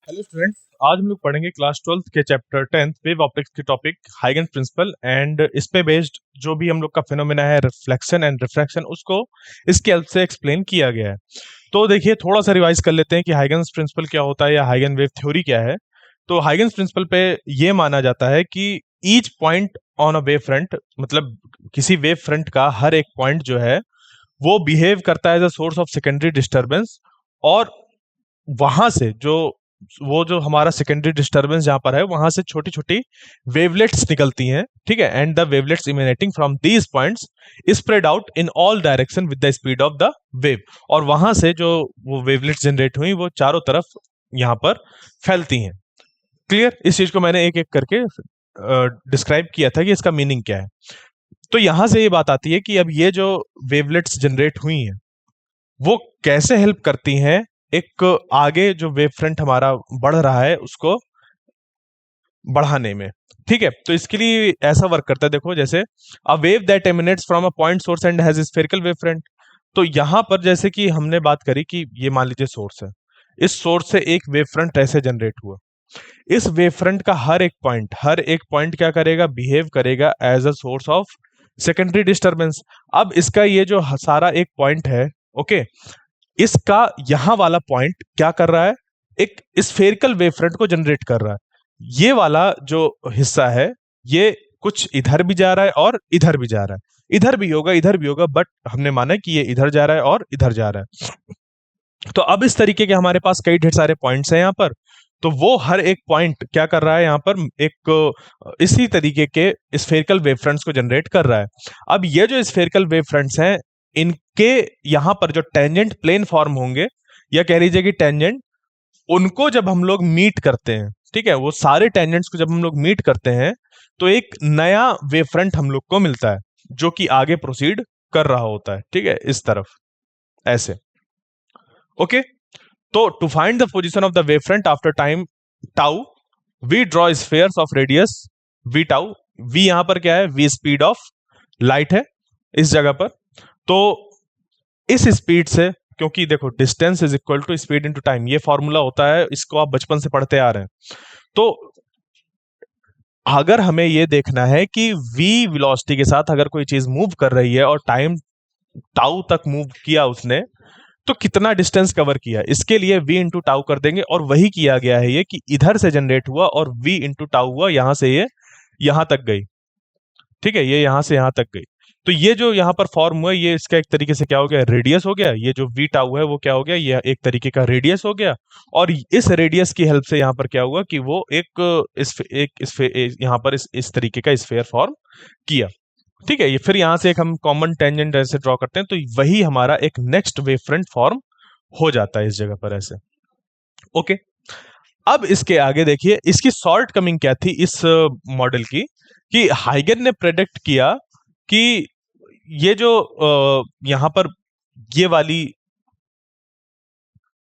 Hello students, आज हम लोग पढ़ेंगे क्लास 12th के चैप्टर 10th वेव ऑप्टिक्स के टॉपिक हाइगेन्स प्रिंसिपल एंड इस पे बेस्ड जो भी हम लोग का फिनोमेना है रिफ्लेक्शन एंड रिफ्रैक्शन उसको इसके हेल्प से एक्सप्लेन किया गया है। तो देखिए थोड़ा सा रिवाइज कर लेते हैं कि हाइगेन्स प्रिंसिपल क्या होता है या हाइगेन वेव थ्योरी क्या है। तो हाइगेन्स प्रिंसिपल पे ये माना जाता है कि each point on a wave front, मतलब किसी वेव फ्रंट का हर एक पॉइंट जो है वो बिहेव करता है as a source of secondary disturbance, और वहां से जो हमारा सेकेंडरी डिस्टरबेंस जहां पर है वहां से छोटी छोटी वेवलेट्स निकलती हैं, ठीक है। And the wavelets emanating from these points spread out in all direction with the speed of the wave, और वहां से जो वो वेवलेट्स जनरेट हुई वो चारों तरफ यहाँ पर फैलती हैं। क्लियर? इस चीज को मैंने एक एक करके डिस्क्राइब किया था कि इसका मीनिंग क्या है। तो यहां से ये बात आती है कि अब ये जो वेवलेट्स जनरेट हुई हैं वो कैसे हेल्प करती हैं एक आगे जो वेव फ्रंट हमारा बढ़ रहा है उसको बढ़ाने में। ठीक है, तो इसके लिए ऐसा वर्क करता है, देखो जैसे a wave that emanates from a point source and has spherical wave front. तो यहां पर जैसे कि हमने बात करी कि ये मान लीजिए सोर्स है, इस सोर्स से एक वेव फ्रंट ऐसे जनरेट हुआ। इस वेव फ्रंट का हर एक पॉइंट क्या करेगा, बिहेव करेगा as a source of secondary disturbance. अब इसका ये जो सारा एक पॉइंट है, ओके, इसका यहां वाला पॉइंट क्या कर रहा है, एक स्फेरिकल वेव फ्रंट को जनरेट कर रहा है। ये वाला जो हिस्सा है ये कुछ इधर भी जा रहा है और इधर भी जा रहा है, इधर भी होगा, बट हमने माना कि ये इधर जा रहा है और इधर जा रहा है। तो अब इस तरीके के हमारे पास कई ढेर सारे पॉइंट्स हैं यहाँ पर। तो वो हर एक पॉइंट क्या कर रहा है यहाँ पर, एक इसी तरीके के स्फेरिकल वेव फ्रंट्स को जनरेट कर रहा है। अब ये जो स्फेरिकल वेव फ्रंट्स हैं इनके यहाँ पर जो टेंजेंट प्लेन फॉर्म होंगे, या कह लीजिए कि टेंजेंट, उनको जब हम लोग मीट करते हैं, ठीक है, वो सारे टेंजेंट्स को जब हम लोग मीट करते हैं तो एक नया वेव फ्रंट हम लोग को मिलता है जो कि आगे प्रोसीड कर रहा होता है, ठीक है, इस तरफ ऐसे। ओके, तो to find the position of the wave front after time tau we draw spheres of radius we tau. We यहां पर क्या है, वी स्पीड ऑफ लाइट है इस जगह पर। तो इस स्पीड से, क्योंकि देखो distance is equal to speed into time, ये फॉर्मूला होता है, इसको आप बचपन से पढ़ते आ रहे हैं। तो अगर हमें ये देखना है कि v वेलोसिटी के साथ अगर कोई चीज मूव कर रही है और टाइम टाउ तक मूव किया उसने, तो कितना डिस्टेंस कवर किया, इसके लिए v इंटू टाउ कर देंगे, और वही किया गया है ये कि इधर से जनरेट हुआ और v इंटू टाउ हुआ, यहां से ये यहां तक गई, ठीक है, ये यहां से यहां तक गई। तो ये जो यहां पर फॉर्म हुआ ये इसका एक तरीके से क्या हो गया, रेडियस हो गया। ये जो वी टाउ है वो क्या हो गया, ये एक तरीके का रेडियस हो गया। और इस रेडियस की हेल्प से यहाँ पर क्या हुआ कि वो यहाँ पर इस तरीके का स्फेयर फॉर्म किया। ठीक है, ये फिर यहाँ से एक हम कॉमन टेंजेंट ऐसे ड्रॉ करते हैं तो वही हमारा एक नेक्स्ट वेव फ्रंट फॉर्म हो जाता है इस जगह पर ऐसे। ओके, अब इसके आगे देखिए इसकी शॉर्ट कमिंग क्या थी इस मॉडल की, कि हाइगन ने प्रेडिक्ट किया कि ये जो यहां पर ये वाली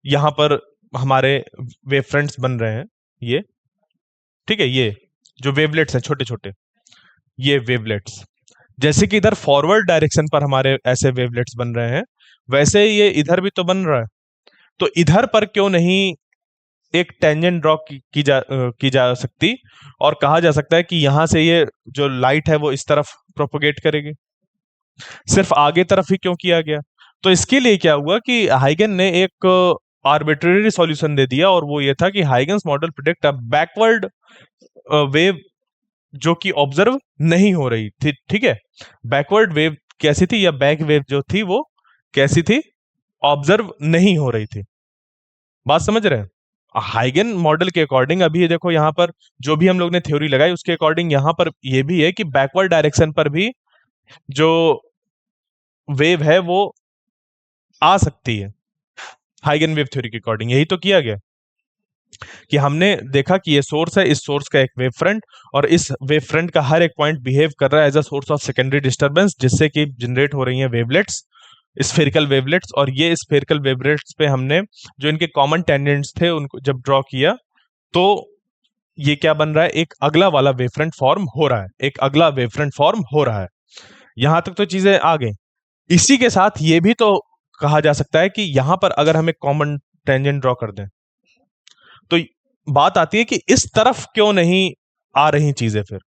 यहां पर हमारे वेव फ्रंट्स बन रहे हैं ये, ठीक है, ये जो वेवलेट्स हैं छोटे छोटे, ये वेवलेट्स जैसे कि इधर फॉरवर्ड डायरेक्शन पर हमारे ऐसे वेवलेट्स बन रहे हैं, वैसे ही ये इधर भी तो बन रहा है। तो इधर पर क्यों नहीं एक टेंजेंट ड्रॉ की जा सकती, और कहा जा सकता है कि यहां से ये जो लाइट है वो इस तरफ प्रोपोगेट करेगी, सिर्फ आगे तरफ ही क्यों किया गया। तो इसके लिए क्या हुआ कि हाइगन ने एक आर्बिट्रेरी सॉल्यूशन दे दिया, और वो ये था कि Huygens model predict a backward wave जो कि ऑब्जर्व नहीं हो रही थी, ठीक है। बैकवर्ड वेव कैसी थी, या बैक वेव जो थी वो कैसी थी, ऑब्जर्व नहीं हो रही थी। बात समझ रहे हैं? हाइगन मॉडल के अकॉर्डिंग अभी ये देखो यहां पर जो भी हम लोग ने थ्योरी लगाई उसके अकॉर्डिंग यहां पर ये भी है कि बैकवर्ड डायरेक्शन पर भी जो वेव है वो आ सकती है। हाइगन वेव थ्योरी के अकॉर्डिंग यही तो किया गया कि हमने देखा कि ये सोर्स है, इस सोर्स का एक वेव फ्रंट, और इस वेव फ्रंट का हर एक पॉइंट बिहेव कर रहा है as a source of secondary disturbance, जिससे कि जनरेट हो रही हैं वेवलेट्स, स्फेरिकल वेवलेट्स। और ये स्फेरिकल वेवलेट्स पे हमने जो इनके कॉमन टेंजेंट्स थे उनको जब ड्रॉ किया तो ये क्या बन रहा है, एक अगला वाला वेव फ्रंट फॉर्म हो रहा है, एक अगला वेव फ्रंट फॉर्म हो रहा है। यहां तक तो चीजें आ गई। इसी के साथ ये भी तो कहा जा सकता है कि यहां पर अगर हम एक कॉमन टेंजेंट ड्रॉ कर दें तो बात आती है कि इस तरफ क्यों नहीं आ रही चीजें। फिर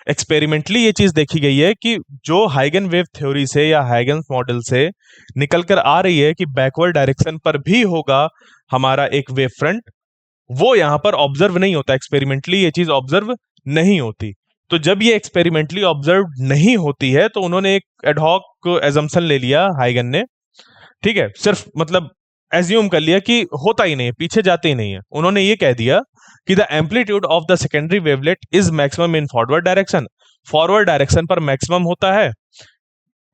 एक्सपेरिमेंटली ये चीज देखी गई है कि जो हाइगन वेव थ्योरी से या हाइगन मॉडल से निकल कर आ रही है कि बैकवर्ड डायरेक्शन पर भी होगा हमारा एक वेव फ्रंट, वो यहां पर ऑब्जर्व नहीं होता। एक्सपेरिमेंटली ये चीज ऑब्जर्व नहीं होती। तो जब ये एक्सपेरिमेंटली ऑब्जर्व नहीं होती है तो उन्होंने एक एडहॉक एजम्पशन ले लिया हाइगन ने, ठीक है, सिर्फ मतलब एज्यूम कर लिया कि होता ही नहीं है, पीछे जाते ही नहीं है। उन्होंने ये कह दिया कि the amplitude of the secondary wavelet is maximum in forward direction, forward direction पर मैक्सिमम होता है,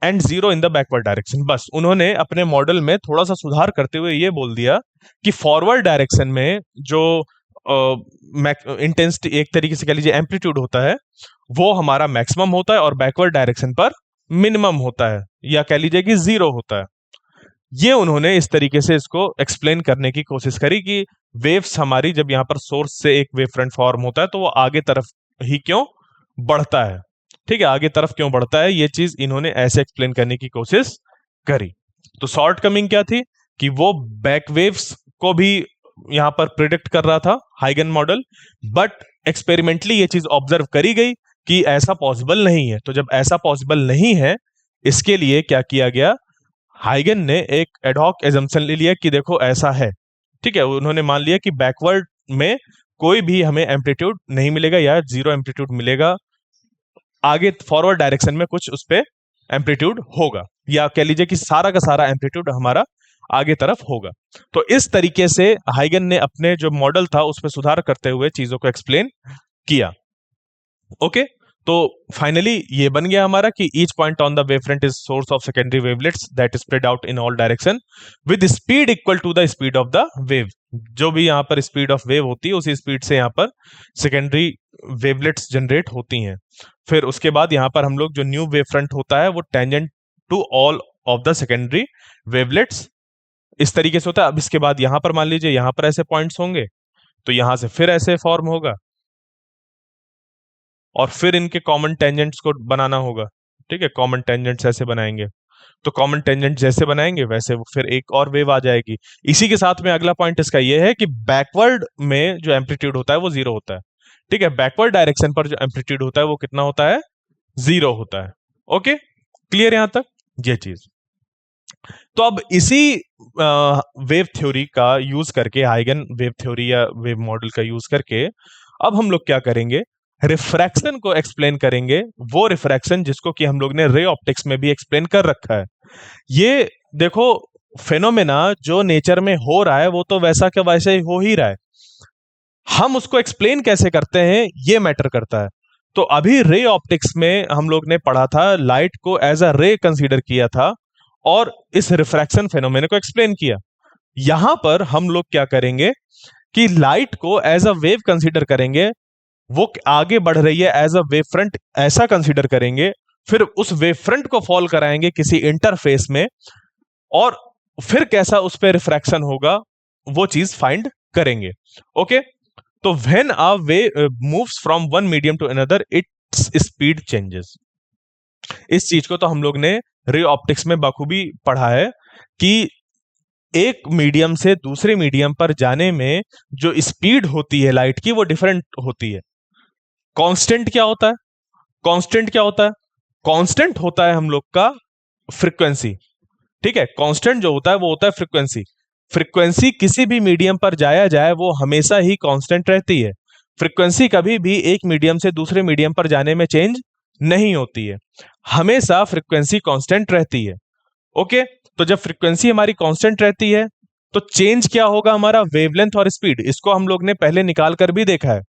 and zero in the backward direction. बस उन्होंने अपने मॉडल में थोड़ा सा सुधार करते हुए ये बोल दिया कि फॉरवर्ड डायरेक्शन में जो इंटेंसिटी, एक तरीके से कह लीजिए एम्पलीट्यूड होता है, वो हमारा मैक्सिमम होता है और बैकवर्ड डायरेक्शन पर मिनिमम होता है, या कह लीजिए कि जीरो होता है। ये उन्होंने इस तरीके से इसको एक्सप्लेन करने की कोशिश करी कि वेव्स हमारी जब यहाँ पर सोर्स से एक वेव फ्रंट फॉर्म होता है तो वो आगे तरफ ही क्यों बढ़ता है, ठीक है, आगे तरफ क्यों बढ़ता है, ये चीज इन्होंने ऐसे एक्सप्लेन करने की कोशिश करी। तो शॉर्ट कमिंग क्या थी कि वो बैक वेव्स को भी यहां पर प्रिडिक्ट कर रहा था हाइगन मॉडल, बट एक्सपेरिमेंटली ये चीज ऑब्जर्व करी गई कि ऐसा पॉसिबल नहीं है। तो जब ऐसा पॉसिबल नहीं है, इसके लिए क्या किया गया, हाइगन ने एक एडहॉक एजम्पशन ले लिया कि देखो ऐसा है, ठीक है, उन्होंने मान लिया कि बैकवर्ड में कोई भी हमें एम्पलीट्यूड नहीं मिलेगा या जीरो एम्पलीट्यूड मिलेगा, आगे फॉरवर्ड डायरेक्शन में कुछ उस पे एम्पलीट्यूड होगा, या कह लीजिए कि सारा का सारा एम्पलीट्यूड हमारा आगे तरफ होगा। तो इस तरीके से हाइगन ने अपने जो मॉडल था उस पर सुधार करते हुए चीजों को एक्सप्लेन किया। ओके, तो फाइनली ये बन गया हमारा कि each point on the wave front is source of secondary wavelets that spread out in all direction with speed equal to the speed of the wave. जो भी यहाँ पर स्पीड ऑफ वेव होती है उसी स्पीड से यहाँ पर सेकेंडरी वेवलेट्स जनरेट होती हैं। फिर उसके बाद यहाँ पर हम लोग जो न्यू वेव फ्रंट होता है वो tangent to all of the secondary wavelets इस तरीके से होता है। अब इसके बाद यहाँ पर मान लीजिए यहाँ पर ऐसे पॉइंट्स होंगे तो यहाँ से फिर ऐसे फॉर्म होगा और फिर इनके कॉमन टेंजेंट्स को बनाना होगा, ठीक है, कॉमन टेंजेंट्स ऐसे बनाएंगे। तो कॉमन टेंजेंट जैसे बनाएंगे वैसे वो फिर एक और वेव आ जाएगी। इसी के साथ में अगला पॉइंट इसका ये है कि बैकवर्ड में जो एम्पलीट्यूड होता है वो जीरो होता है, ठीक है, बैकवर्ड डायरेक्शन पर जो एम्पलीट्यूड होता है वो कितना होता है, जीरो होता है। ओके, क्लियर यहां तक ये चीज। तो अब इसी वेव थ्योरी का यूज करके, हाइगन वेव थ्योरी या वेव मॉडल का यूज करके अब हम लोग क्या करेंगे, रिफ्रैक्शन को एक्सप्लेन करेंगे। वो रिफ्रैक्शन जिसको कि हम लोग ने रे ऑप्टिक्स में भी एक्सप्लेन कर रखा है। ये देखो फेनोमेना जो नेचर में हो रहा है वो तो वैसा के वैसे ही हो ही रहा है, हम उसको एक्सप्लेन कैसे करते हैं ये मैटर करता है। तो अभी रे ऑप्टिक्स में हम लोग ने पढ़ा था, लाइट को एज अ रे कंसीडर किया था और इस रिफ्रैक्शन फेनोमेना को एक्सप्लेन किया। यहां पर हम लोग क्या करेंगे कि लाइट को एज अ वेव कंसीडर करेंगे, वो आगे बढ़ रही है एज अ वेव फ्रंट ऐसा कंसीडर करेंगे, फिर उस वेव फ्रंट को फॉल कराएंगे किसी इंटरफेस में और फिर कैसा उस पर रिफ्रैक्शन होगा वो चीज फाइंड करेंगे। ओके, तो when a wave moves from one medium to another its speed changes. इस चीज को तो हम लोग ने रे ऑप्टिक्स में बखूबी पढ़ा है कि एक मीडियम से दूसरे मीडियम पर जाने में जो स्पीड होती है लाइट की वो डिफरेंट होती है। कांस्टेंट क्या होता है, कांस्टेंट क्या होता है, कांस्टेंट होता है हम लोग का फ्रीक्वेंसी, ठीक है, कांस्टेंट जो होता है वो होता है फ्रीक्वेंसी। फ्रीक्वेंसी किसी भी मीडियम पर जाया जाए वो हमेशा ही कांस्टेंट रहती है। फ्रीक्वेंसी कभी भी एक मीडियम से दूसरे मीडियम पर जाने में चेंज नहीं होती है, हमेशा फ्रीक्वेंसी कांस्टेंट रहती है। ओके, तो जब फ्रीक्वेंसी हमारी कांस्टेंट रहती है तो चेंज क्या होगा हमारा, वेवलेंथ और स्पीड। इसको हम लोग ने पहले निकाल कर भी देखा है।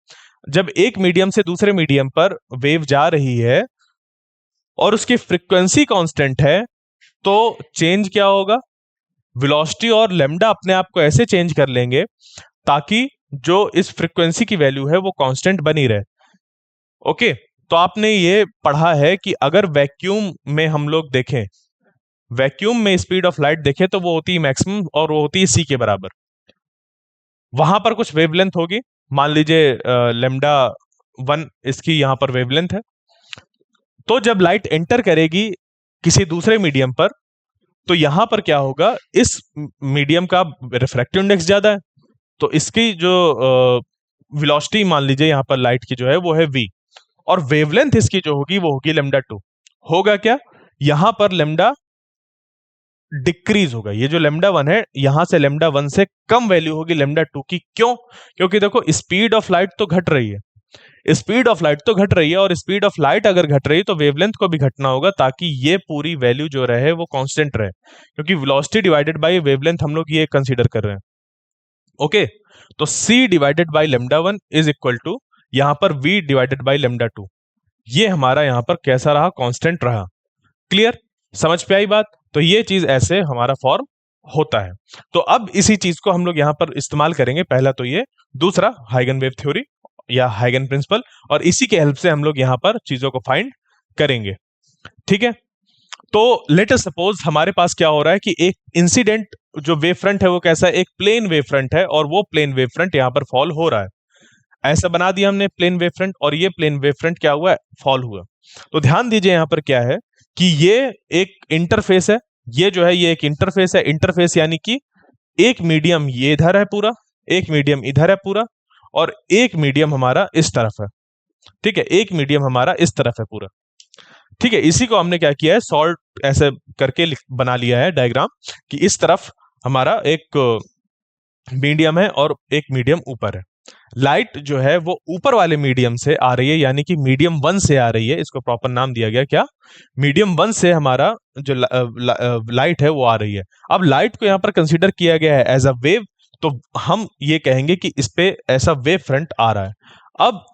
जब एक मीडियम से दूसरे मीडियम पर वेव जा रही है और उसकी फ्रीक्वेंसी कांस्टेंट है तो चेंज क्या होगा, वेलोसिटी और लेमडा अपने आप को ऐसे चेंज कर लेंगे ताकि जो इस फ्रीक्वेंसी की वैल्यू है वो कांस्टेंट बनी रहे। ओके, तो आपने ये पढ़ा है कि अगर वैक्यूम में हम लोग देखें, वैक्यूम में स्पीड ऑफ लाइट देखें तो वो होती है मैक्सिमम और वो होती है सी के बराबर। वहां पर कुछ वेवलेंथ होगी, मान लीजिए लेमडा 1 इसकी यहां पर वेवलेंथ है। तो जब लाइट एंटर करेगी किसी दूसरे मीडियम पर तो यहां पर क्या होगा, इस मीडियम का रिफ्रैक्टिव इंडेक्स ज्यादा है तो इसकी जो वेलोसिटी मान लीजिए यहाँ पर लाइट की जो है वो है v, और वेवलेंथ इसकी जो होगी वो होगी λ2। होगा क्या, यहां पर लैम्डा डिक्रीज होगा, ये जो λ1 है यहां से λ1 से कम वैल्यू होगी λ2 की। क्यों? क्योंकि देखो स्पीड ऑफ लाइट तो घट रही है, स्पीड ऑफ लाइट तो घट रही है, और स्पीड ऑफ लाइट अगर घट रही है तो वेवलेंथ को भी घटना होगा, ताकि ये पूरी वैल्यू जो रहे वो कांस्टेंट रहे, क्योंकि वेलोसिटी डिवाइडेड बाय वेवलेंथ हम लोग ये कंसीडर कर रहे हैं। ओके, तो c divided by λ1 is equal to यहां पर v डिवाइडेड बाय λ2। ये हमारा यहां पर कैसा रहा, कांस्टेंट रहा। क्लियर, समझ पे आई बात? तो ये चीज ऐसे हमारा फॉर्म होता है। तो अब इसी चीज को हम लोग यहां पर इस्तेमाल करेंगे, पहला तो ये, दूसरा हाइगन वेव थ्योरी या हाइगन प्रिंसिपल, और इसी के हेल्प से हम लोग यहां पर चीजों को फाइंड करेंगे। ठीक है, तो लेट अस सपोज हमारे पास क्या हो रहा है कि एक इंसिडेंट जो वेव फ्रंट है वो कैसा है, एक प्लेन वेव फ्रंट है, और वो प्लेन वेव फ्रंट यहां पर फॉल हो रहा है। ऐसा बना दिया हमने प्लेन वेव फ्रंट, और ये प्लेन वेव फ्रंट क्या हुआ है, फॉल हुआ। तो ध्यान दीजिए यहां पर क्या है कि ये एक इंटरफेस है, ये जो है ये एक इंटरफेस है। इंटरफेस यानी कि एक मीडियम ये इधर है पूरा, एक मीडियम इधर है पूरा, और एक मीडियम हमारा इस तरफ है। ठीक है, एक मीडियम हमारा इस तरफ है पूरा। ठीक है, इसी को हमने क्या किया है, सॉल्ट ऐसे करके बना लिया है डायग्राम, कि इस तरफ हमारा एक मीडियम है और एक मीडियम ऊपर है। लाइट जो है वो ऊपर वाले मीडियम से आ रही है, यानी कि मीडियम 1 से आ रही है। इसको प्रॉपर नाम दिया गया क्या, मीडियम 1 से हमारा जो लाइट है वो आ रही है। अब लाइट को यहाँ पर कंसीडर किया गया है एज अ वेव, तो हम ये कहेंगे कि इस पे ऐसा वेव फ्रंट आ रहा है। अब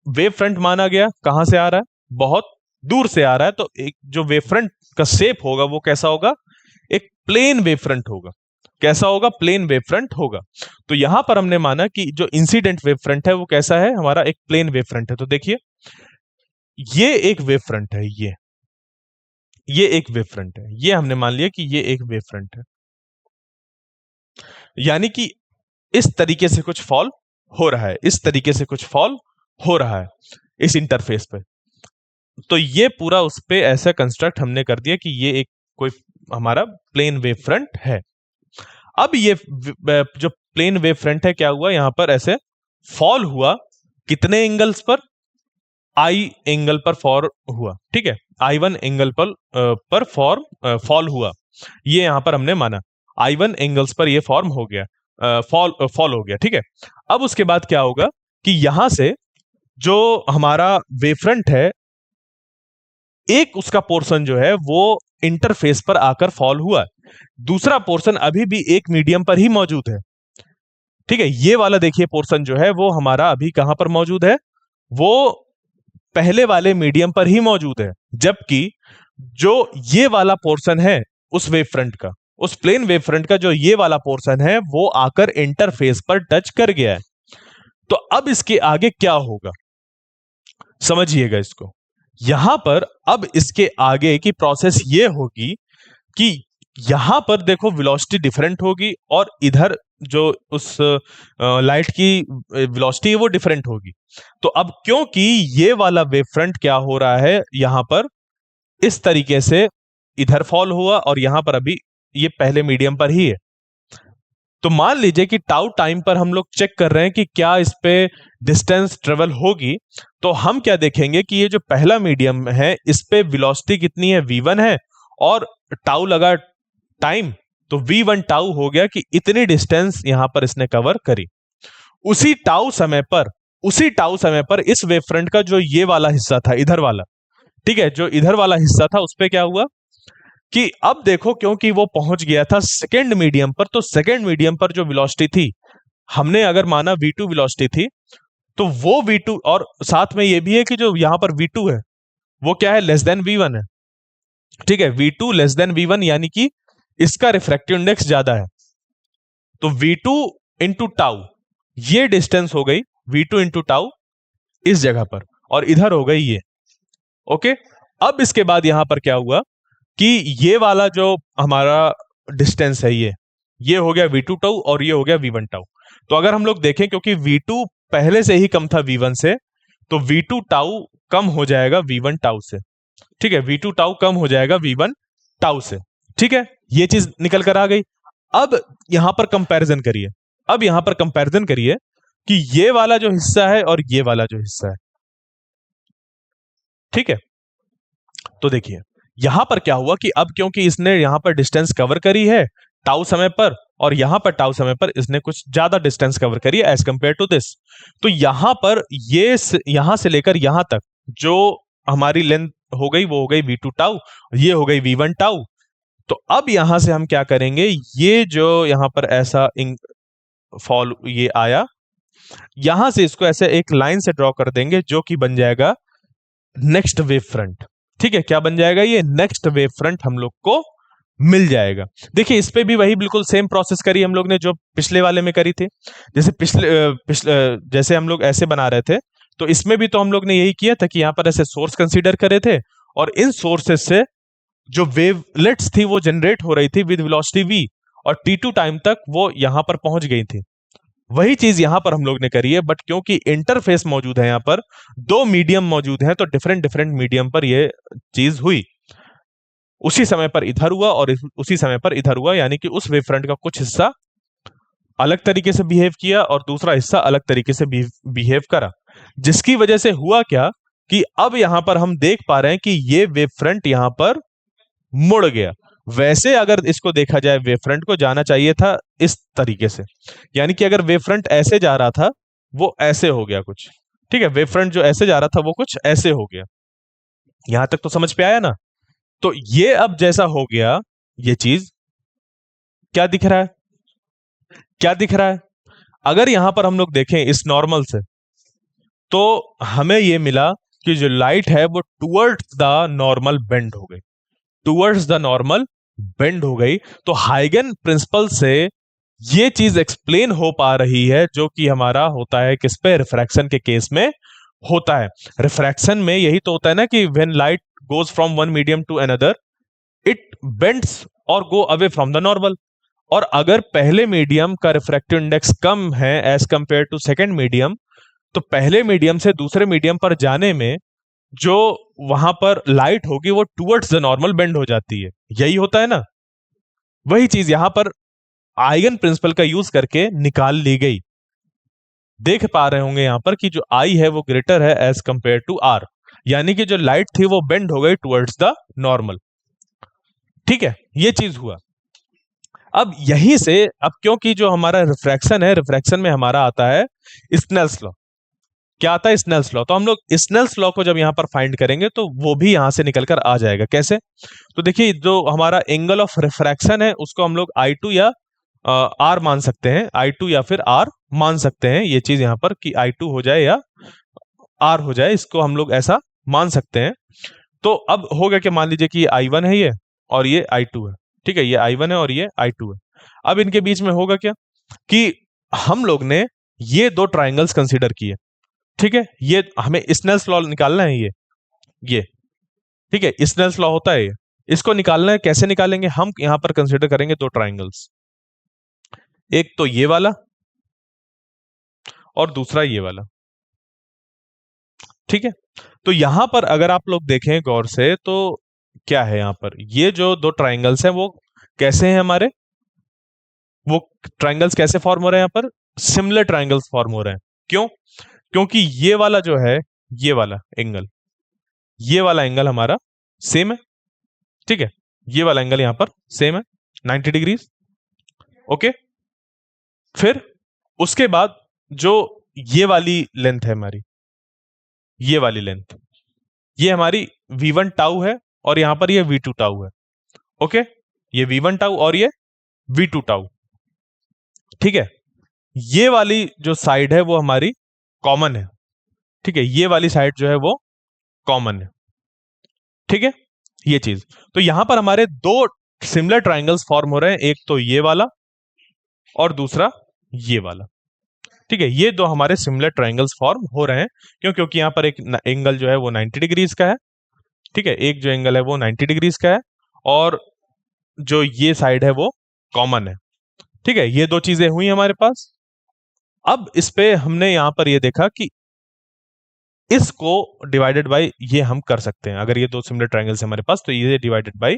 वेव फ्रंट माना गया, कहां से आ रहा है, बहुत दूर से आ रहा है, तो एक जो वेव फ्रंट का शेप होगा वो कैसा होगा, एक प्लेन वेव फ्रंट होगा। कैसा होगा, प्लेन वेव फ्रंट होगा। तो यहां पर हमने माना कि जो इंसिडेंट वेव फ्रंट है वो कैसा है, हमारा एक प्लेन वेव फ्रंट है। तो देखिए ये एक वेव फ्रंट है, ये एक वेव फ्रंट है, ये हमने मान लिया कि ये एक वेव फ्रंट है, यानी कि इस तरीके से कुछ फॉल हो रहा है, इस तरीके से कुछ फॉल हो रहा है इस इंटरफेस पे। तो ये पूरा उस पे ऐसा कंस्ट्रक्ट हमने कर दिया कि ये एक कोई हमारा प्लेन वेव फ्रंट है। अब ये जो प्लेन वेव फ्रंट है क्या हुआ, यहां पर ऐसे फॉल हुआ, कितने एंगल्स पर, आई एंगल पर फॉल हुआ। ठीक है, I1 एंगल पर फॉल हुआ, ये यहां पर हमने माना I1 एंगल्स पर ये फॉर्म हो गया, फॉल हो गया। ठीक है, अब उसके बाद क्या होगा कि यहां से जो हमारा वेव फ्रंट है, एक उसका पोर्शन जो है वो इंटरफेस पर आकर फॉल हुआ, दूसरा पोर्शन अभी भी एक मीडियम पर ही मौजूद है। ठीक है, ये वाला देखिए पोर्शन जो है वो हमारा अभी कहां पर मौजूद है, वो पहले वाले मीडियम पर ही मौजूद है, जबकि जो ये वाला पोर्शन है उस वेव फ्रंट का, उस प्लेन वेव फ्रंट का जो ये वाला पोर्शन है वो आकर इंटरफेस पर टच कर गया है। तो अब इसके आगे क्या होगा, समझिएगा इसको। यहां पर अब इसके आगे की प्रोसेस ये होगी कि यहां पर देखो वेलोसिटी डिफरेंट होगी, और इधर जो उस लाइट की वेलोसिटी है वो डिफरेंट होगी। तो अब क्योंकि ये वाला वेव फ्रंट क्या हो रहा है, यहां पर इस तरीके से इधर फॉल हुआ, और यहां पर अभी ये पहले मीडियम पर ही है। तो मान लीजिए कि टाउ टाइम पर हम लोग चेक कर रहे हैं कि क्या इस पे डिस्टेंस ट्रेवल होगी, तो हम क्या देखेंगे कि ये जो पहला मीडियम है इस पे वेलोसिटी कितनी है, v1 है, और टाउ लगा टाइम, तो v1 टाउ हो गया कि इतनी डिस्टेंस यहां पर इसने कवर करी। उसी टाउ समय पर इस वेव फ्रंट का जो ये वाला हिस्सा था, इधर वाला, ठीक है, जो इधर वाला हिस्सा था उस पे क्या हुआ कि अब देखो, क्योंकि वो पहुंच गया था सेकेंड मीडियम पर, तो सेकेंड मीडियम पर जो वेलोसिटी थी, हमने अगर माना v2 वेलोसिटी थी, तो वो v2, और साथ में ये भी है कि जो यहां पर v2 है वो क्या है, लेस देन v1 है। ठीक है, v2 लेस देन v1, यानी कि इसका रिफ्रैक्टिव इंडेक्स ज्यादा है। तो v2 इंटू टाउ, ये डिस्टेंस हो गई v2 इंटू टाउ इस जगह पर, और इधर हो गई ये। ओके, अब इसके बाद यहां पर क्या हुआ कि ये वाला जो हमारा डिस्टेंस है, ये हो गया v2 टाउ, और ये हो गया v1 टाउ। तो अगर हम लोग देखें, क्योंकि v2 पहले से ही कम था v1 से, तो v2 टाउ कम हो जाएगा v1 टाउ से। ठीक है, v2 टाउ कम हो जाएगा v1 टाउ से। ठीक है, ये चीज निकल कर आ गई। अब यहां पर कंपैरिजन करिए, कि ये वाला जो हिस्सा है और ये वाला जो हिस्सा है, ठीक है। तो देखिए यहां पर क्या हुआ कि अब क्योंकि इसने यहां पर डिस्टेंस कवर करी है टाउ समय पर, और यहां पर टाउ समय पर इसने कुछ ज्यादा डिस्टेंस कवर करी है एज कंपेयर टू दिस, तो यहां पर यहां से लेकर यहां तक जो हमारी लेंथ हो गई वो हो गई v2 टाउ, ये हो गई v1 टाउ। तो अब यहां से हम क्या करेंगे, ये जो यहां पर ऐसा फॉल ये आया, यहां से इसको ऐसे एक लाइन से ड्रॉ कर देंगे जो कि बन जाएगा नेक्स्ट वेव फ्रंट। ठीक है, क्या बन जाएगा, ये नेक्स्ट वेव फ्रंट हम लोग को मिल जाएगा। देखिए इस पे भी वही बिल्कुल सेम प्रोसेस करी हम लोग ने जो पिछले वाले में करी थी। जैसे जैसे हम लोग ऐसे बना रहे थे, तो इसमें भी तो हम लोग ने यही किया था कि यहां पर ऐसे सोर्स कंसीडर करे थे, और इन सोर्सेस से जो वेवलेट्स थी वो जनरेट हो रही थी विद वेलोसिटी v, और t2 टाइम तक वो यहां पर पहुंच गई थी। वही चीज यहां पर हम लोग ने करी है, बट क्योंकि इंटरफेस मौजूद है, यहां पर दो मीडियम मौजूद हैं, तो डिफरेंट डिफरेंट मीडियम पर ये चीज हुई। उसी समय पर इधर हुआ और उसी समय पर इधर हुआ, यानी कि उस वेव फ्रंट का कुछ हिस्सा अलग तरीके से बिहेव किया और दूसरा हिस्सा अलग तरीके से बिहेव करा, जिसकी वजह से हुआ क्या कि अब यहां पर हम देख पा रहे हैं कि ये वेव फ्रंट यहां पर मुड़ गया। वैसे अगर इसको देखा जाए, वेव फ्रंट को जाना चाहिए था इस तरीके से, यानी कि अगर वेव फ्रंट ऐसे जा रहा था वो ऐसे हो गया कुछ। ठीक है, वेव फ्रंट जो ऐसे जा रहा था वो कुछ ऐसे हो गया। यहां तक तो समझ पे आया ना। तो ये अब जैसा हो गया, ये चीज क्या दिख रहा है, क्या दिख रहा है, अगर यहां पर हम लोग देखें इस नॉर्मल से, तो हमें ये मिला कि जो लाइट है वो टुवर्ड्स द नॉर्मल बेंड हो गई, टुवर्ड्स द नॉर्मल बेंड हो गई। तो हाइगन प्रिंसिपल से ये चीज एक्सप्लेन हो पा रही है, जो कि हमारा होता है किस पे, रिफ्रैक्शन के केस में होता है। रिफ्रैक्शन में यही तो होता है ना कि when light goes from one medium to another, it bends और go away from the normal. और अगर पहले मीडियम का रिफ्रैक्टिव इंडेक्स कम है as compared to second medium, तो पहले मीडियम से दूसरे मीडियम पर जाने में जो वहां पर लाइट होगी वो टुवर्ड्स द नॉर्मल बेंड हो जाती है। यही होता है ना, वही चीज यहां पर आइगन प्रिंसिपल का यूज करके निकाल ली गई। देख पा रहे होंगे यहां पर कि जो आई है वो ग्रेटर है एज कंपेयर टू आर, यानी कि जो लाइट थी वो बेंड हो गई टुवर्ड्स द नॉर्मल। ठीक है, ये चीज हुआ। अब यहीं से, अब क्योंकि जो हमारा रिफ्रैक्शन है, रिफ्रैक्शन में हमारा आता है स्नेल्स लॉ। क्या आता है, स्नेल्स लॉ। तो हम लोग स्नेल्स लॉ को जब यहां पर फाइंड करेंगे तो वो भी यहां से निकलकर आ जाएगा। कैसे, तो देखिए जो हमारा एंगल ऑफ रिफ्रैक्शन है उसको हम लोग I2 या आर मान सकते हैं, I2 या फिर आर मान सकते हैं। ये चीज यहां पर कि I2 हो जाए या आर हो जाए, इसको हम लोग ऐसा मान सकते हैं। तो अब हो गया कि मान लीजिए कि I1 है ये और ये I2 है। ठीक है, ये I1 है और ये I2 है। अब इनके बीच में होगा क्या कि हम लोग ने ये दो ट्राइंगल्स कंसीडर किए। ठीक है, ये हमें स्नेल्स लॉ निकालना है, ये ठीक है, स्नेल्स लॉ होता है ये, इसको निकालना है। कैसे निकालेंगे, हम यहां पर कंसीडर करेंगे दो ट्राइंगल्स, एक तो ये वाला और दूसरा ये वाला। ठीक है, तो यहां पर अगर आप लोग देखें गौर से तो क्या है, यहां पर ये जो दो ट्राइंगल्स हैं वो कैसे हैं हमारे, वो ट्राइंगल्स कैसे फॉर्म हो रहे हैं, यहां पर सिमिलर ट्राइंगल्स फॉर्म हो रहे हैं। क्यों, क्योंकि ये वाला जो है, ये वाला एंगल, ये वाला एंगल हमारा सेम है। ठीक है, ये वाला एंगल यहां पर सेम है 90 डिग्रीज। ओके, फिर उसके बाद जो ये वाली लेंथ है हमारी, ये वाली लेंथ, ये हमारी v1 टाउ है और यहां पर ये v2 टाउ है। ओके, ये v1 टाउ और ये v2 टाउ। ठीक है, ये वाली जो साइड है वो हमारी कॉमन है। ठीक है, ये वाली साइड जो है वो कॉमन है। ठीक है, ये चीज, तो यहां पर हमारे दो सिमिलर ट्राइंगल्स फॉर्म हो रहे हैं, एक तो ये वाला और दूसरा ये वाला। ठीक है, ये दो हमारे सिमिलर ट्राइंगल्स फॉर्म हो रहे हैं। क्यों, क्योंकि यहां पर एक एंगल जो है वो 90 डिग्रीज का है। ठीक है, एक जो एंगल है वो 90 डिग्रीज का है और जो ये साइड है वो कॉमन है। ठीक है, ये दो चीजें हुई हमारे पास। अब इस पे हमने यहां पर ये देखा कि इसको डिवाइडेड बाय ये हम कर सकते हैं। अगर ये दो सिमिलर ट्राइंगल्स है हमारे पास तो ये डिवाइडेड बाय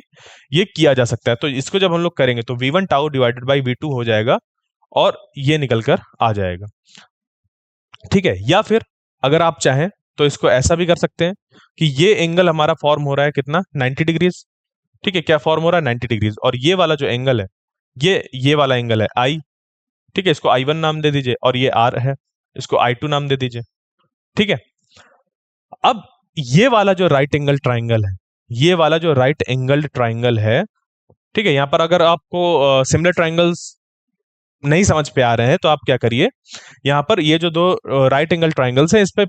ये किया जा सकता है। तो इसको जब हम लोग करेंगे तो v1 tau divided by v2 हो जाएगा और ये निकल कर आ जाएगा। ठीक है, या फिर अगर आप चाहें तो इसको ऐसा भी कर सकते हैं कि ये एंगल हमारा फॉर्म हो रहा है कितना, 90 डिग्रीज। ठीक है, क्या फॉर्म हो रहा है, 90 डिग्रीज। और ये वाला जो एंगल है, ये वाला एंगल है आई। ठीक है, इसको I1 नाम दे दीजिए, और ये R है, इसको I2 नाम दे दीजिए। ठीक है, अब ये वाला जो राइट एंगल ट्राइंगल है, ये वाला जो राइट एंगल्ड ट्राइंगल है, ठीक है, यहां पर अगर आपको सिमिलर ट्राइंगल्स नहीं समझ पे आ रहे हैं तो आप क्या करिए, यहां पर ये जो दो राइट एंगल ट्राइंगल्स हैं इस पे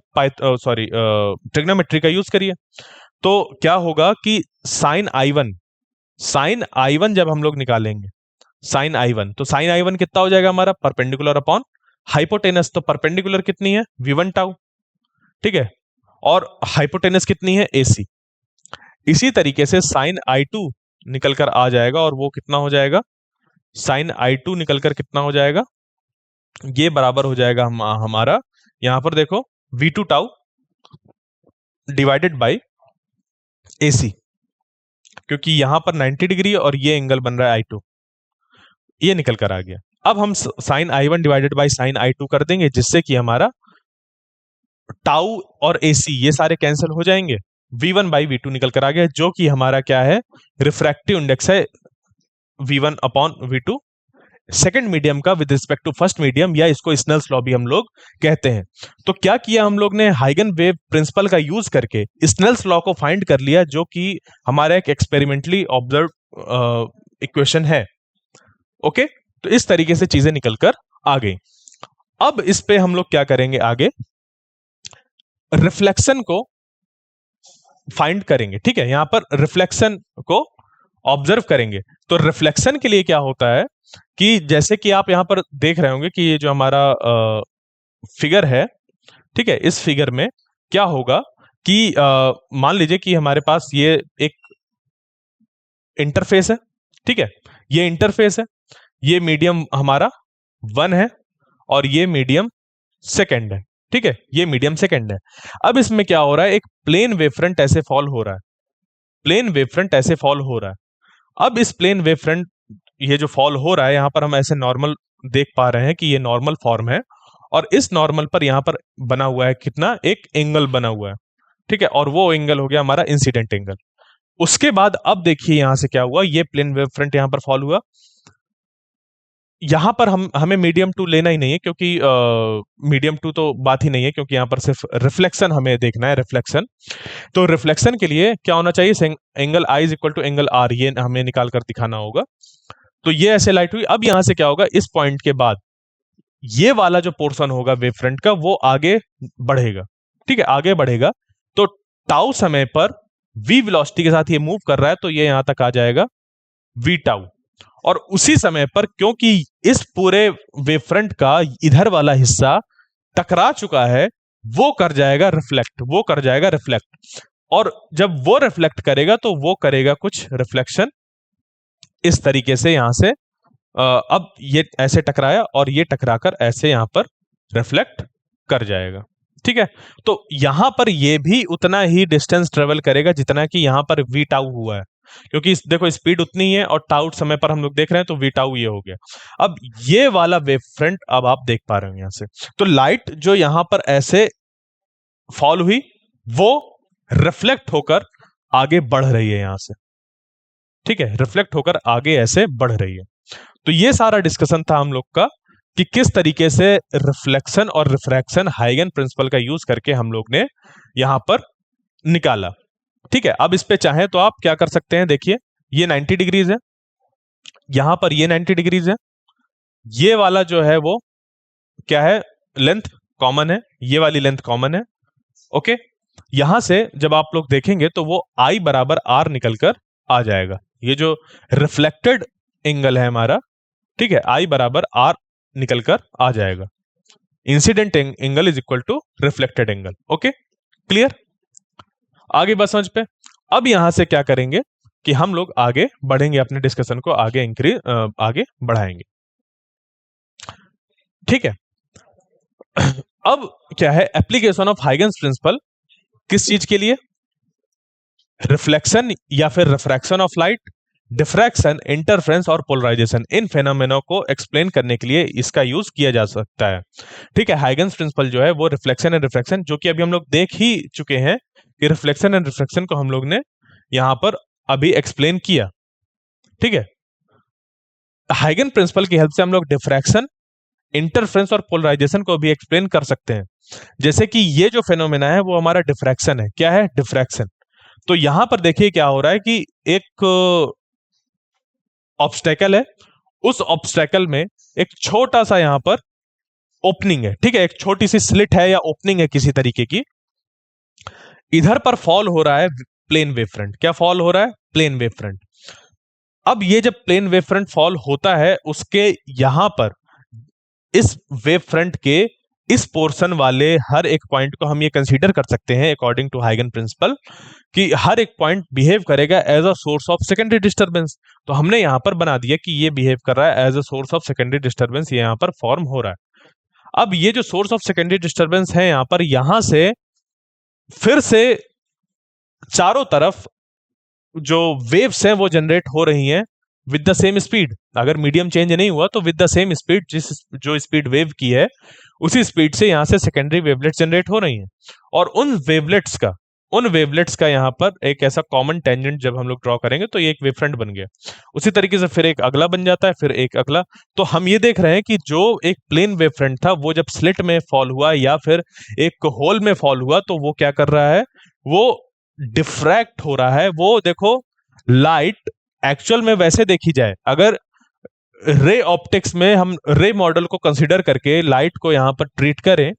ट्रिग्नोमेट्री का यूज करिए। तो क्या होगा कि साइन आई वन जब हम लोग निकालेंगे, साइन आई वन कितना हो जाएगा हमारा, परपेंडिकुलर अपॉन हाइपोटेनस। तो परपेंडिकुलर कितनी है, V1 टाउ। ठीक है, और हाइपोटेनस कितनी है, AC। इसी तरीके से साइन I2 निकल कर आ जाएगा, और वो कितना हो जाएगा, साइन I2 निकल कर कितना हो जाएगा, ये बराबर हो जाएगा हमारा, यहां पर देखो, V2 tau divided by AC, क्योंकि यहां पर 90 डिग्री और ये एंगल बन रहा है I2, ये निकल कर आ गया। अब हम sign I1 divided by sine I2 कर देंगे, जिससे कि हमारा टाउ और AC ये सारे कैंसिल हो जाएंगे, V1 बाई V2 निकल कर आ गया, जो कि हमारा क्या है, रिफ्रैक्टिव इंडेक्स है V1 upon V2 second medium का with respect to first medium, या इसको स्नेल्स लॉ भी हम लोग कहते हैं। तो क्या किया हम लोग ने, हाइगन वेव प्रिंसिपल का यूज करके स्नेल्स लॉ को फाइंड कर लिया, जो कि हमारा एक एक्सपेरिमेंटली ऑब्जर्व इक्वेशन है। ओके, तो इस तरीके से चीजें निकलकर आ गई। अब इस पे हम लोग क्या करेंगे, आगे रिफ्लेक्शन को फाइंड करेंगे। ठीक है, यहां पर रिफ्लेक्शन को ऑब्जर्व करेंगे। तो रिफ्लेक्शन के लिए क्या होता है कि जैसे कि आप यहां पर देख रहे होंगे कि ये जो हमारा फिगर है, ठीक है, इस फिगर में क्या होगा कि मान लीजिए कि हमारे पास ये एक इंटरफेस है। ठीक है, ये इंटरफेस है, ये मीडियम हमारा 1 है, और ये मीडियम सेकंड है। ठीक है, ये मीडियम सेकंड है। अब इसमें क्या हो रहा है, एक प्लेन वेवफ्रंट ऐसे फॉल हो रहा है, प्लेन वेवफ्रंट ऐसे फॉल हो रहा है। अब इस प्लेन वेवफ्रंट, ये जो फॉल हो रहा है, यहां पर हम ऐसे नॉर्मल देख पा रहे हैं कि ये नॉर्मल फॉर्म है, और इस नॉर्मल पर यहां पर बना हुआ है कितना, एक एंगल बना हुआ है। ठीक है, और वो एंगल हो गया हमारा इंसिडेंट एंगल। उसके बाद अब देखिए यहां से क्या हुआ, ये प्लेन वेव फ्रंट यहां पर फॉल हुआ। यहां पर हमें मीडियम टू लेना ही नहीं है, क्योंकि मीडियम टू तो बात ही नहीं है, क्योंकि यहां पर सिर्फ रिफ्लेक्शन हमें देखना है, रिफ्लेक्शन। तो रिफ्लेक्शन के लिए क्या होना चाहिए, angle i is equal to angle r, ये हमें निकाल कर दिखाना होगा। तो ये ऐसे लाइट हुई। अब यहां से क्या होगा, इस पॉइंट के बाद ये वाला जो पोर्शन होगा वेव फ्रंट का, वो आगे बढ़ेगा। ठीक है, आगे बढ़ेगा। तो टाउ समय पर v वेलोसिटी के साथ ये मूव कर रहा है, तो ये यहां तक आ जाएगा v टाउ। और उसी समय पर, क्योंकि इस पूरे वेव फ्रंट का इधर वाला हिस्सा टकरा चुका है, वो कर जाएगा रिफ्लेक्ट, वो कर जाएगा रिफ्लेक्ट। और जब वो रिफ्लेक्ट करेगा तो वो करेगा कुछ रिफ्लेक्शन इस तरीके से, यहां से अब ये ऐसे टकराया, और ये टकराकर ऐसे यहां पर रिफ्लेक्ट कर जाएगा। ठीक है, तो यहां पर ये भी उतना ही डिस्टेंस ट्रेवल करेगा जितना कि यहां पर वी टाउ हुआ है, क्योंकि देखो स्पीड उतनी ही है, और टाउ समय पर हम लोग देख रहे हैं, तो वी टाउ ये हो गया। अब ये वाला वेव फ्रंट अब आप देख पा रहे हो यहां से, तो लाइट जो यहां पर ऐसे फॉल हुई, वो रिफ्लेक्ट होकर आगे बढ़ रही है यहां से। ठीक है, रिफ्लेक्ट होकर आगे ऐसे बढ़ रही है। तो ये सारा डिस्कशन था हम लोग का कि किस तरीके से रिफ्लेक्शन और रिफ्रैक्शन हाइगन प्रिंसिपल का यूज करके हम लोग ने यहां पर निकाला। ठीक है, अब इस पे चाहे तो आप क्या कर सकते हैं, देखिए ये 90 डिग्रीज है, यहां पर ये 90 डिग्रीज है, ये वाला जो है वो क्या है, लेंथ कॉमन है, ये वाली लेंथ कॉमन है। ओके, यहां से जब आप लोग देखेंगे तो वो I बराबर R निकलकर आ जाएगा। ये जो रिफ्लेक्टेड एंगल है हमारा, ठीक है, I बराबर R निकलकर आ जाएगा। Incident angle is equal to reflected angle. Okay, clear, आगे बस समझ पे। अब यहां से क्या करेंगे कि हम लोग आगे बढ़ेंगे, अपने डिस्कशन को आगे आगे बढ़ाएंगे। ठीक है, अब क्या है, एप्लीकेशन ऑफ हाइगन्स प्रिंसिपल किस चीज के लिए, रिफ्लेक्शन या फिर refraction of light, diffraction, interference और पोलराइजेशन, इन फेनोमेना को एक्सप्लेन करने के लिए इसका यूज किया जा सकता है। ठीक है, हाइगन्स प्रिंसिपल जो है वो रिफ्लेक्शन एंड रिफ्रैक्शन, जो कि अभी हम लोग देख ही चुके हैं कि रिफ्लेक्शन एंड रिफ्रैक्शन को हम लोग ने यहां पर अभी एक्सप्लेन किया। ठीक है, हाइगन प्रिंसिपल की हेल्प से हम लोग डिफ्रैक्शन, इंटरफेरेंस और पोलराइजेशन को भी एक्सप्लेन कर सकते हैं। जैसे कि ये जो फेनोमेना है वो हमारा डिफ्रैक्शन है। क्या है? डिफ्रैक्शन। तो यहां पर देखिए क्या हो रहा है कि एक ऑब्स्टेकल है, उस ऑब्स्टेकल में एक छोटा सा यहां पर ओपनिंग है। ठीक है, एक छोटी सी स्लिट है या ओपनिंग है किसी तरीके की। इधर पर फॉल हो रहा है प्लेन वेव फ्रंट। क्या फॉल हो रहा है? Plane wave front. अब ये जब प्लेन वेव फ्रंट फॉल होता है, उसके यहां पर इस वेव फ्रंट के इस पोर्शन वाले हर एक पॉइंट को हम ये कंसीडर कर सकते हैं अकॉर्डिंग टू हाइगन प्रिंसिपल कि हर एक पॉइंट बिहेव करेगा as a source of secondary disturbance. तो हमने यहां पर बना दिया कि ये बिहेव कर रहा है as a source of secondary disturbance, ये यहां पर फॉर्म हो रहा है। अब ये जो सोर्स ऑफ सेकेंडरी डिस्टरबेंस है यहां पर, यहां से फिर से चारों तरफ जो वेव्स हैं वो जनरेट हो रही हैं विद द सेम स्पीड। अगर मीडियम चेंज नहीं हुआ तो विद द सेम स्पीड, जिस जो स्पीड वेव की है उसी स्पीड से यहां से सेकेंडरी वेवलेट्स जनरेट हो रही हैं। और उन वेवलेट्स का यहाँ पर एक ऐसा कॉमन टेंजेंट जब हम लोग ड्रॉ करेंगे तो ये एक वेव फ्रंट बन गया। उसी तरीके से फिर एक अगला बन जाता है, फिर एक अगला। तो हम ये देख रहे हैं कि जो एक प्लेन वेव फ्रंट था वो जब स्लिट में फॉल हुआ या फिर एक होल में फॉल हुआ तो वो क्या कर रहा है? वो डिफ्रैक्ट हो रहा है। वो देखो, लाइट एक्चुअल में वैसे देखी जाए, अगर रे ऑप्टिक्स में हम रे मॉडल को कंसीडर करके लाइट को यहां पर ट्रीट करें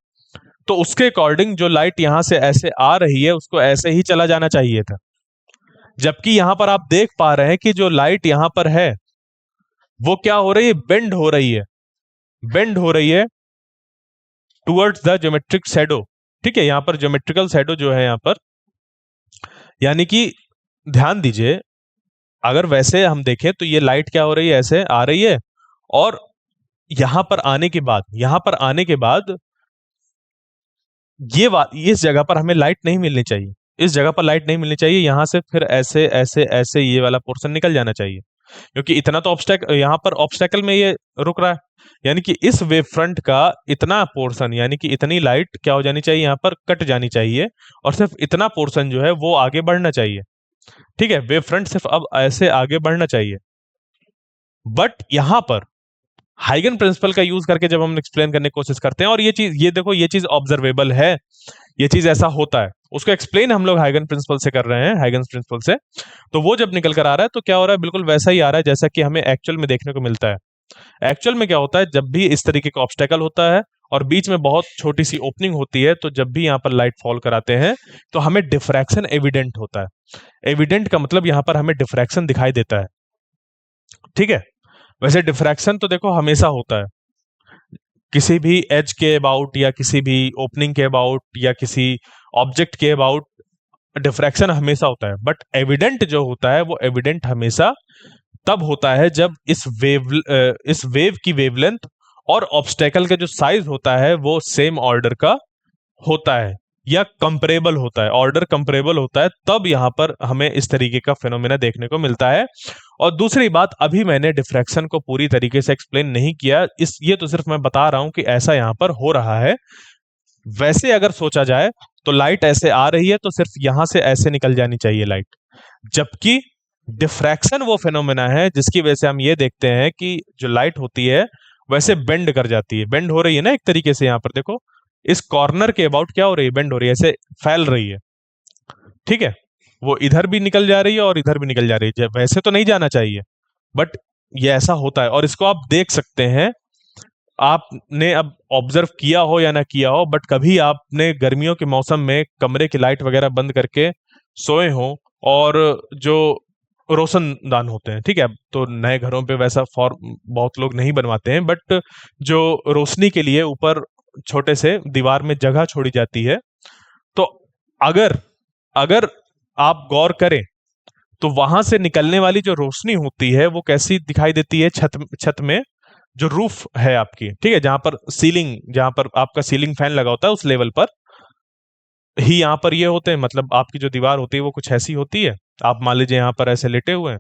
तो उसके अकॉर्डिंग जो लाइट यहां से ऐसे आ रही है उसको ऐसे ही चला जाना चाहिए था। जबकि यहां पर आप देख पा रहे हैं कि जो लाइट यहां पर है वो क्या हो रही है? बेंड हो रही है। बेंड हो रही है टुवर्ड्स द ज्योमेट्रिक शैडो। ठीक है, यहां पर ज्योमेट्रिकल शैडो जो है यहां पर, यानी कि ध्यान दीजिए, अगर वैसे हम देखें तो ये लाइट क्या हो रही है? ऐसे आ रही है और यहां पर आने के बाद इस जगह पर हमें लाइट नहीं मिलनी चाहिए। इस जगह पर लाइट नहीं मिलनी चाहिए। यहां से फिर ऐसे ऐसे ऐसे ये वाला पोर्शन निकल जाना चाहिए, क्योंकि इतना तो यहां पर ऑब्स्टेकल में ये रुक रहा है। यानी कि इस वेव फ्रंट का इतना पोर्शन, यानी कि इतनी लाइट क्या हो जानी चाहिए? यहां पर कट जानी चाहिए और सिर्फ इतना पोर्शन जो है वो आगे बढ़ना चाहिए। ठीक है, वेव फ्रंट सिर्फ अब ऐसे आगे बढ़ना चाहिए। बट यहां पर हाइगन प्रिंसिपल का यूज करके जब हम एक्सप्लेन करने की कोशिश करते हैं, और ये देखो, ये चीज ऑब्जर्वेबल है, ये चीज ऐसा होता है, उसको एक्सप्लेन हम लोग हाइगन प्रिंसिपल से कर रहे हैं, हाइगन प्रिंसिपल से। तो वो जब निकल कर आ रहा है तो क्या हो रहा है? बिल्कुल वैसा ही आ रहा है जैसा कि हमें एक्चुअल में देखने को मिलता है। एक्चुअल में क्या होता है? जब भी इस तरीके का ऑब्स्टेकल होता है और बीच में बहुत छोटी सी ओपनिंग होती है, तो जब भी यहाँ पर लाइट फॉल कराते हैं तो हमें डिफ्रैक्शन एविडेंट होता है। एविडेंट का मतलब यहाँ पर हमें डिफ्रैक्शन दिखाई देता है। ठीक है, वैसे डिफ्रैक्शन तो देखो हमेशा होता है, किसी भी एज के अबाउट या किसी भी ओपनिंग के अबाउट या किसी ऑब्जेक्ट के अबाउट डिफ्रैक्शन हमेशा होता है। बट एविडेंट जो होता है वो एविडेंट हमेशा तब होता है जब इस वेव की वेवलेंथ और ऑब्स्टेकल का जो साइज होता है वो सेम ऑर्डर का होता है या कंपरेबल होता है, ऑर्डर कंपरेबल होता है, तब यहां पर हमें इस तरीके का फिनोमेना देखने को मिलता है। और दूसरी बात, अभी मैंने डिफ्रैक्शन को पूरी तरीके से एक्सप्लेन नहीं किया, ये तो सिर्फ मैं बता रहा हूं कि ऐसा यहां पर हो रहा है। वैसे अगर सोचा जाए तो लाइट ऐसे आ रही है तो सिर्फ यहां से ऐसे निकल जानी चाहिए लाइट, जबकि डिफ्रैक्शन वो फिनोमेना है जिसकी वजह से हम ये देखते हैं कि जो लाइट होती है वैसे बेंड कर जाती है। बेंड हो रही है ना एक तरीके से, यहां पर देखो, इस कॉर्नर के अबाउट क्या हो रही है? बेंड हो रही है, ऐसे फैल रही है। ठीक है, वो इधर भी निकल जा रही है और इधर भी निकल जा रही है। वैसे तो नहीं जाना चाहिए, बट ये ऐसा होता है और इसको आप देख सकते हैं। आपने अब ऑब्जर्व किया हो या ना किया हो, बट कभी आपने गर्मियों के मौसम में कमरे की लाइट वगैरह बंद करके सोए हो और जो रोशनदान होते हैं, ठीक है, तो नए घरों पे वैसा फॉर्म बहुत लोग नहीं बनवाते हैं, बट जो रोशनी के लिए ऊपर छोटे से दीवार में जगह छोड़ी जाती है, तो अगर अगर आप गौर करें तो वहां से निकलने वाली जो रोशनी होती है वो कैसी दिखाई देती है? छत में जो रूफ है आपकी, ठीक है, जहां पर आपका सीलिंग फैन लगा होता है उस लेवल पर ही यहां पर ये होते हैं। मतलब आपकी जो दीवार होती है वो कुछ ऐसी होती है। आप मान लीजिए यहां पर ऐसे लेटे हुए हैं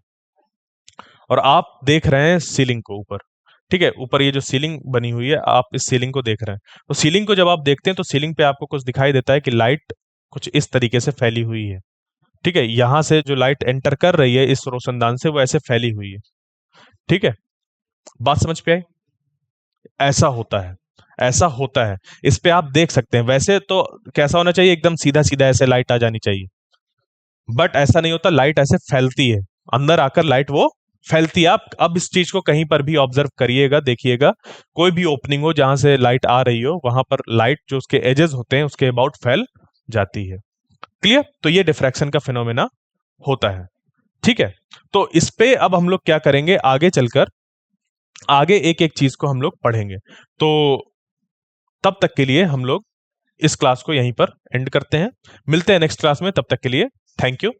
और आप देख रहे हैं सीलिंग को ऊपर, ठीक है, ऊपर ये जो सीलिंग बनी हुई है आप इस सीलिंग को देख रहे हैं। तो सीलिंग को जब आप देखते हैं तो सीलिंग पे आपको कुछ दिखाई देता है कि लाइट कुछ इस तरीके से फैली हुई है, ठीक है, यहां से जो लाइट एंटर कर रही है इस रोशनदान से वो ऐसे फैली हुई है, ठीक है, बात समझ पे आई? ऐसा होता है, ऐसा होता है, इस पे आप देख सकते हैं। वैसे तो कैसा होना चाहिए, एकदम सीधा सीधा ऐसे लाइट आ जानी चाहिए, बट ऐसा नहीं होता, लाइट ऐसे फैलती है, अंदर आकर लाइट वो फैलती है। आप अब इस चीज को कहीं पर भी ऑब्जर्व करिएगा, देखिएगा, कोई भी ओपनिंग हो जहां से लाइट आ रही हो वहां पर लाइट जो उसके एजेस होते हैं उसके अबाउट फैल जाती है। क्लियर? तो ये डिफ्रैक्शन का फिनोमेना होता है, ठीक है। तो इस पे अब हम लोग क्या करेंगे, आगे चलकर आगे एक एक चीज को हम लोग पढ़ेंगे। तो तब तक के लिए हम लोग इस क्लास को यहीं पर एंड करते हैं, मिलते हैं नेक्स्ट क्लास में, तब तक के लिए थैंक यू।